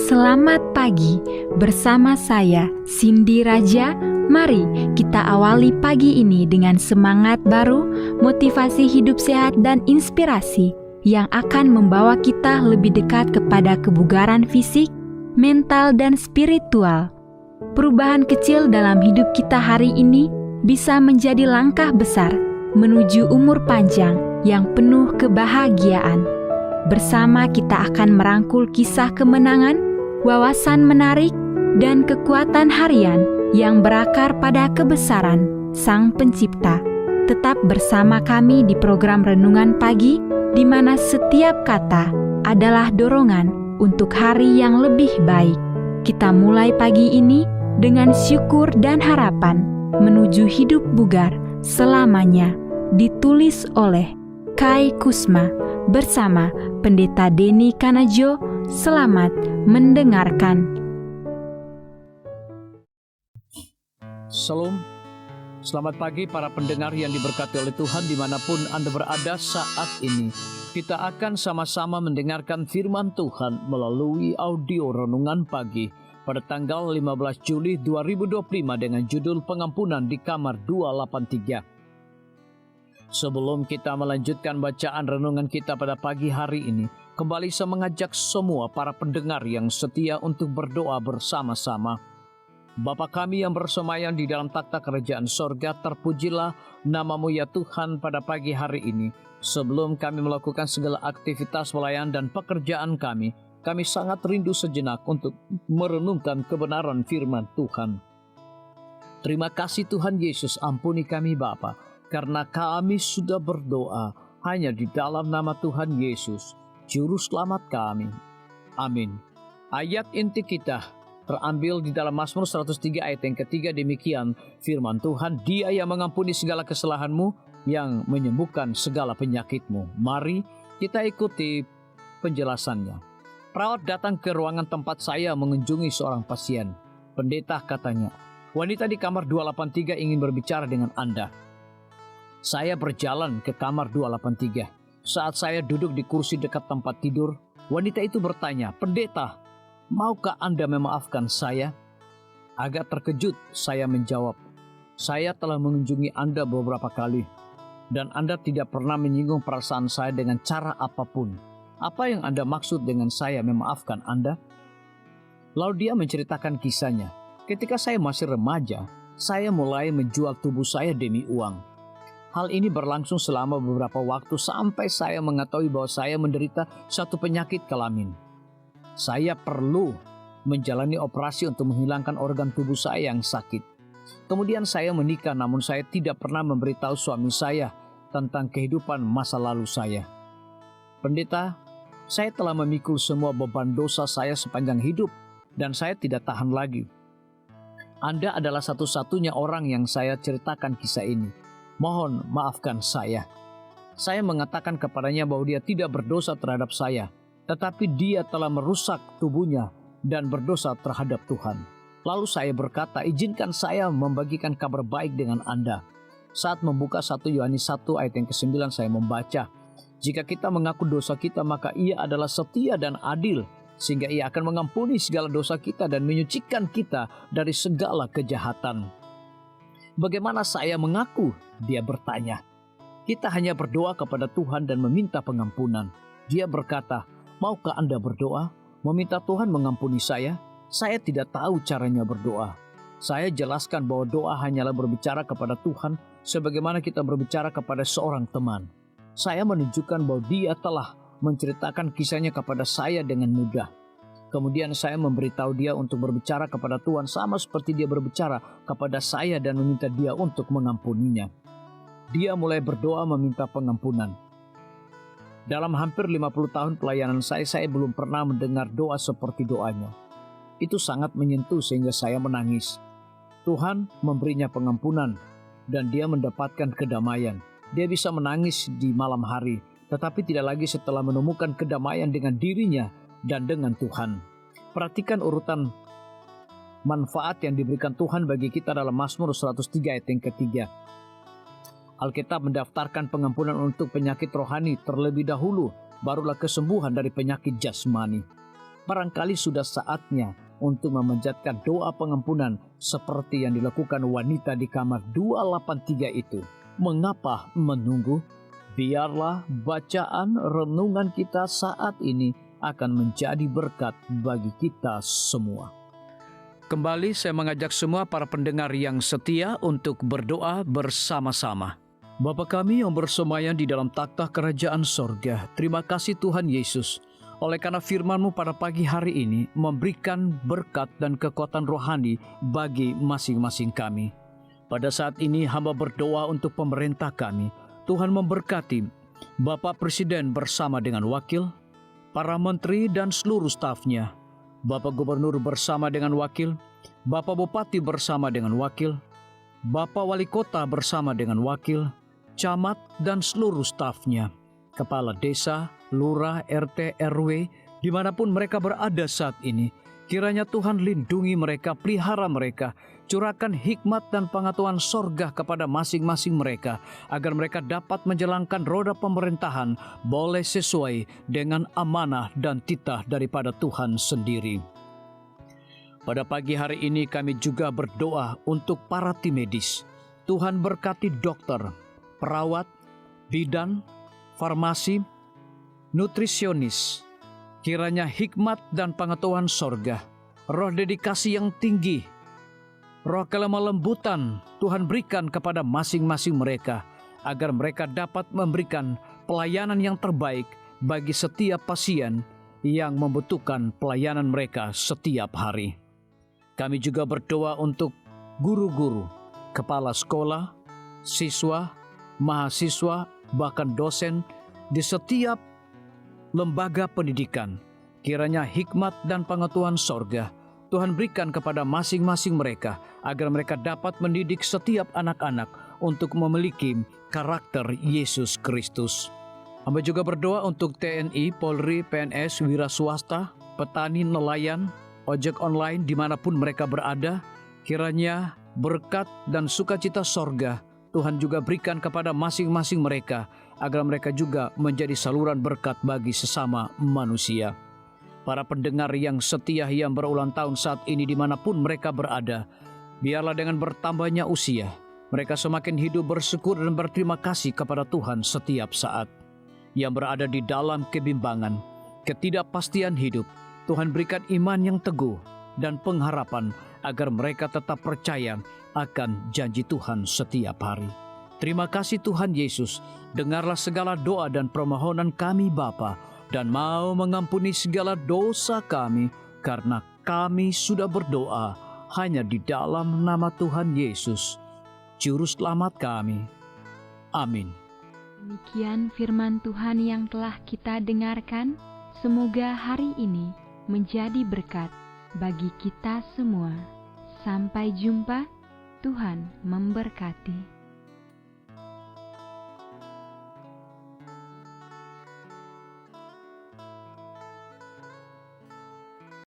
Selamat pagi bersama saya Cindy Raja. Mari kita awali pagi ini dengan semangat baru, motivasi hidup sehat dan inspirasi yang akan membawa kita lebih dekat kepada kebugaran fisik, mental dan spiritual. Perubahan kecil dalam hidup kita hari ini bisa menjadi langkah besar menuju umur panjang yang penuh kebahagiaan. Bersama kita akan merangkul kisah kemenangan, wawasan menarik, dan kekuatan harian yang berakar pada kebesaran Sang Pencipta. Tetap bersama kami di program Renungan Pagi, di mana setiap kata adalah dorongan untuk hari yang lebih baik. Kita mulai pagi ini dengan syukur dan harapan menuju hidup bugar selamanya. Ditulis oleh Kai Kusma bersama Pendeta Denny Kanajo. Selamat mendengarkan. Salam, selamat pagi para pendengar yang diberkati oleh Tuhan dimanapun Anda berada saat ini. Kita akan sama-sama mendengarkan firman Tuhan melalui audio Renungan Pagi pada tanggal 15 Juli 2025 dengan judul Pengampunan di Kamar 283. Sebelum kita melanjutkan bacaan renungan kita pada pagi hari ini, kembali saya mengajak semua para pendengar yang setia untuk berdoa bersama-sama. Bapa kami yang bersemayam di dalam takhta kerajaan sorga, terpujilah nama-Mu ya Tuhan pada pagi hari ini. Sebelum kami melakukan segala aktivitas pelayanan dan pekerjaan kami sangat rindu sejenak untuk merenungkan kebenaran firman Tuhan. Terima kasih Tuhan Yesus, ampuni kami Bapa, karena kami sudah berdoa hanya di dalam nama Tuhan Yesus, Juru Selamat kami. Amin. Ayat inti kita terambil di dalam Mazmur 103 ayat yang ketiga, demikian firman Tuhan, Dia yang mengampuni segala kesalahanmu, yang menyembuhkan segala penyakitmu. Mari kita ikuti penjelasannya. Perawat datang ke ruangan tempat saya mengunjungi seorang pasien. Pendeta katanya, wanita di kamar 283 ingin berbicara dengan Anda. Saya berjalan ke kamar 283. Saat saya duduk di kursi dekat tempat tidur, wanita itu bertanya, Pendeta, maukah Anda memaafkan saya? Agak terkejut saya menjawab, saya telah mengunjungi Anda beberapa kali, dan Anda tidak pernah menyinggung perasaan saya dengan cara apapun. Apa yang Anda maksud dengan saya memaafkan Anda? Lalu dia menceritakan kisahnya. Ketika saya masih remaja, saya mulai menjual tubuh saya demi uang. Hal ini berlangsung selama beberapa waktu sampai saya mengetahui bahwa saya menderita satu penyakit kelamin. Saya perlu menjalani operasi untuk menghilangkan organ tubuh saya yang sakit. Kemudian saya menikah, namun saya tidak pernah memberitahu suami saya tentang kehidupan masa lalu saya. Pendeta, saya telah memikul semua beban dosa saya sepanjang hidup dan saya tidak tahan lagi. Anda adalah satu-satunya orang yang saya ceritakan kisah ini. Mohon maafkan saya. Saya mengatakan kepadanya bahwa dia tidak berdosa terhadap saya, tetapi dia telah merusak tubuhnya dan berdosa terhadap Tuhan. Lalu saya berkata, izinkan saya membagikan kabar baik dengan Anda. Saat membuka 1 Yohanes 1 ayat yang ke-9 saya membaca, jika kita mengaku dosa kita maka Ia adalah setia dan adil, sehingga Ia akan mengampuni segala dosa kita dan menyucikan kita dari segala kejahatan. Bagaimana saya mengaku? Dia bertanya. Kita hanya berdoa kepada Tuhan dan meminta pengampunan. Dia berkata, maukah Anda berdoa? Meminta Tuhan mengampuni saya? Saya tidak tahu caranya berdoa. Saya jelaskan bahwa doa hanyalah berbicara kepada Tuhan sebagaimana kita berbicara kepada seorang teman. Saya menunjukkan bahwa dia telah menceritakan kisahnya kepada saya dengan mudah. Kemudian saya memberitahu dia untuk berbicara kepada Tuhan sama seperti dia berbicara kepada saya dan meminta dia untuk mengampuninya. Dia mulai berdoa meminta pengampunan. Dalam hampir 50 tahun pelayanan saya belum pernah mendengar doa seperti doanya. Itu sangat menyentuh sehingga saya menangis. Tuhan memberinya pengampunan dan dia mendapatkan kedamaian. Dia bisa menangis di malam hari, tetapi tidak lagi setelah menemukan kedamaian dengan dirinya dan dengan Tuhan. Perhatikan urutan manfaat yang diberikan Tuhan bagi kita dalam Mazmur 103 ayat yang ketiga. Alkitab mendaftarkan pengampunan untuk penyakit rohani terlebih dahulu, barulah kesembuhan dari penyakit jasmani. barangkali sudah saatnya untuk memanjatkan doa pengampunan seperti yang dilakukan wanita di kamar 283 itu. Mengapa menunggu? Biarlah bacaan renungan kita saat ini akan menjadi berkat bagi kita semua. Kembali saya mengajak semua para pendengar yang setia untuk berdoa bersama-sama. Bapa kami yang bersemayam di dalam takhta kerajaan sorga, terima kasih Tuhan Yesus, oleh karena firman-Mu pada pagi hari ini memberikan berkat dan kekuatan rohani bagi masing-masing kami. Pada saat ini hamba berdoa untuk pemerintah kami. Tuhan memberkati Bapak Presiden bersama dengan wakil, para menteri dan seluruh stafnya, Bapak Gubernur bersama dengan wakil, Bapak Bupati bersama dengan wakil, Bapak Wali Kota bersama dengan wakil, camat dan seluruh stafnya, kepala desa, lurah, RT, RW, dimanapun mereka berada saat ini. Kiranya Tuhan lindungi mereka, pelihara mereka, curahkan hikmat dan pengetahuan sorga kepada masing-masing mereka, agar mereka dapat menjalankan roda pemerintahan boleh sesuai dengan amanah dan titah daripada Tuhan sendiri. Pada pagi hari ini kami juga berdoa untuk para tim medis. Tuhan berkati dokter, perawat, bidan, farmasi, nutrisionis. Kiranya hikmat dan pengetahuan sorga, roh dedikasi yang tinggi, roh kelemah lembutan Tuhan berikan kepada masing-masing mereka, agar mereka dapat memberikan pelayanan yang terbaik bagi setiap pasien yang membutuhkan pelayanan mereka setiap hari. Kami juga berdoa untuk guru-guru, kepala sekolah, siswa, mahasiswa, bahkan dosen di setiap lembaga pendidikan. Kiranya hikmat dan pengetahuan sorga Tuhan berikan kepada masing-masing mereka, agar mereka dapat mendidik setiap anak-anak untuk memiliki karakter Yesus Kristus. Hamba juga berdoa untuk TNI, Polri, PNS, wira swasta, petani, nelayan, ojek online dimanapun mereka berada. Kiranya berkat dan sukacita sorga Tuhan juga berikan kepada masing-masing mereka, agar mereka juga menjadi saluran berkat bagi sesama manusia. Para pendengar yang setia yang berulang tahun saat ini dimanapun mereka berada, biarlah dengan bertambahnya usia, mereka semakin hidup bersyukur dan berterima kasih kepada Tuhan setiap saat. Yang berada di dalam kebimbangan, ketidakpastian hidup, Tuhan berikan iman yang teguh dan pengharapan, agar mereka tetap percaya akan janji Tuhan setiap hari. Terima kasih Tuhan Yesus, dengarlah segala doa dan permohonan kami Bapa, dan mau mengampuni segala dosa kami, karena kami sudah berdoa hanya di dalam nama Tuhan Yesus, Juru Selamat kami. Amin. Demikian firman Tuhan yang telah kita dengarkan. Semoga hari ini menjadi berkat bagi kita semua. Sampai jumpa, Tuhan memberkati.